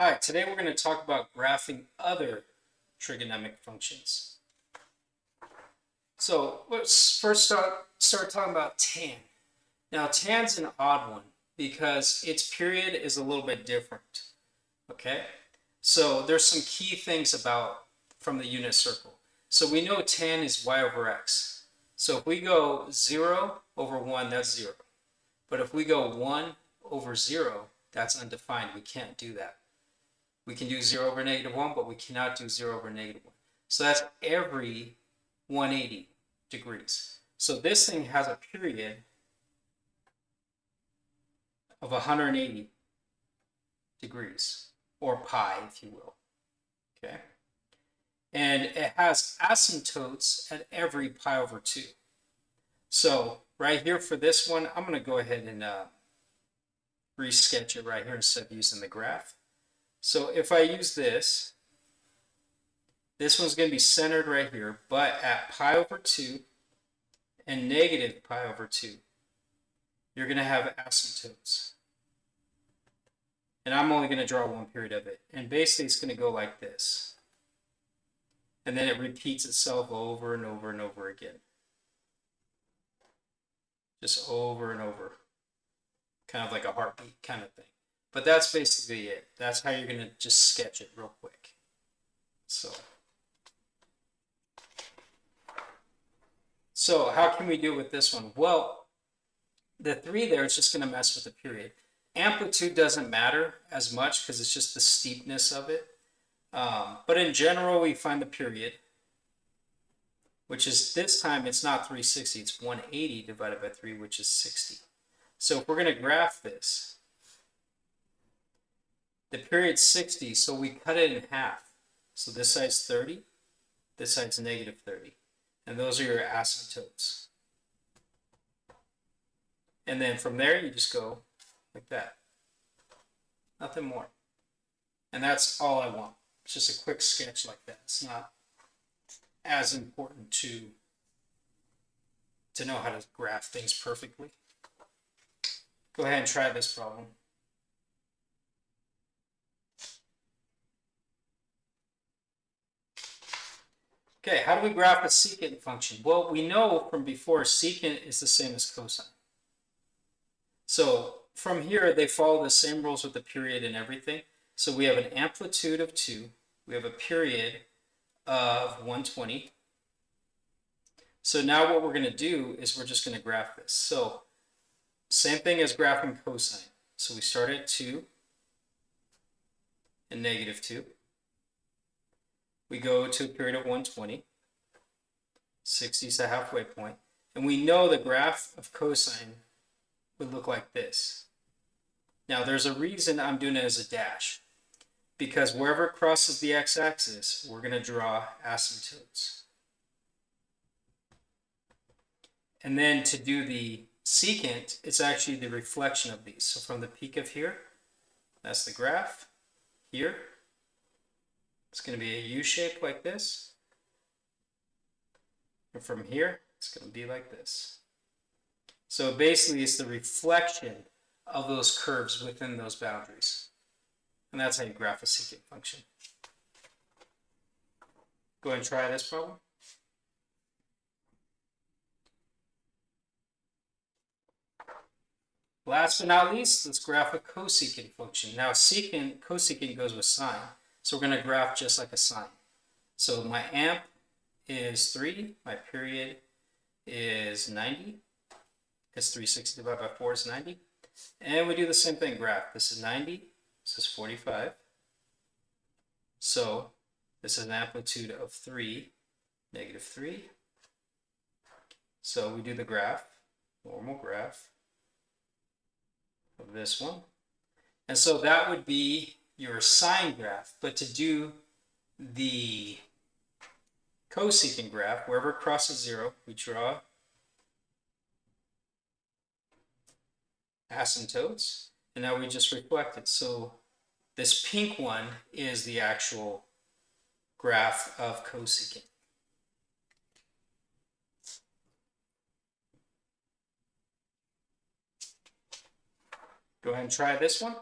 Hi, today we're going to talk about graphing other trigonometric functions. So let's first start talking about tan. Now tan's an odd one because its period is a little bit different. Okay, so there's some key things from the unit circle. So we know tan is y over x. So if we go 0 over 1, that's 0. But if we go 1 over 0, that's undefined. We can't do that. We can do 0 over -1, but we cannot do 0 over -1. So that's every 180 degrees. So this thing has a period of 180 degrees, or pi, if you will. Okay? And it has asymptotes at every pi over 2. So right here for this one, I'm going to go ahead and resketch it right here instead of using the graph. So if I use this one's going to be centered right here, but at pi over 2 and negative pi over 2, you're going to have asymptotes. And I'm only going to draw one period of it. And basically it's going to go like this. And then it repeats itself over and over and over again. Just over and over. Kind of like a heartbeat kind of thing. But that's basically it. That's how you're going to just sketch it real quick. So how can we do it with this one? Well, the 3 there is just going to mess with the period. Amplitude doesn't matter as much because it's just the steepness of it. But in general, we find the period, which is this time it's not 360, it's 180 divided by 3, which is 60. So if we're going to graph this, the period's 60, so we cut it in half. So this side's 30, this side's negative 30. And those are your asymptotes. And then from there, you just go like that. Nothing more. And that's all I want. It's just a quick sketch like that. It's not as important to know how to graph things perfectly. Go ahead and try this problem. Okay, how do we graph a secant function? Well, we know from before secant is the same as cosine. So from here, they follow the same rules with the period and everything. So we have an amplitude of 2. We have a period of 120. So now what we're going to do is we're just going to graph this. So same thing as graphing cosine. So we start at 2 and negative 2. We go to a period of 120. 60 is the halfway point. And we know the graph of cosine would look like this. Now there's a reason I'm doing it as a dash. Because wherever it crosses the x-axis, we're going to draw asymptotes. And then to do the secant, it's actually the reflection of these. So from the peak of here, that's the graph. Here, it's going to be a U shape like this. And from here, it's going to be like this. So basically, it's the reflection of those curves within those boundaries. And that's how you graph a secant function. Go ahead and try this problem. Last but not least, let's graph a cosecant function. Now, cosecant goes with sine. So we're going to graph just like a sine. So my amp is 3. My period is 90. Because 360 divided by 4 is 90. And we do the same thing, graph. This is 90. This is 45. So this is an amplitude of 3, negative 3. So we do the graph, normal graph of this one. And so that would be your sine graph. But to do the cosecant graph, wherever it crosses 0, we draw asymptotes. And now we just reflect it. So this pink one is the actual graph of cosecant. Go ahead and try this one.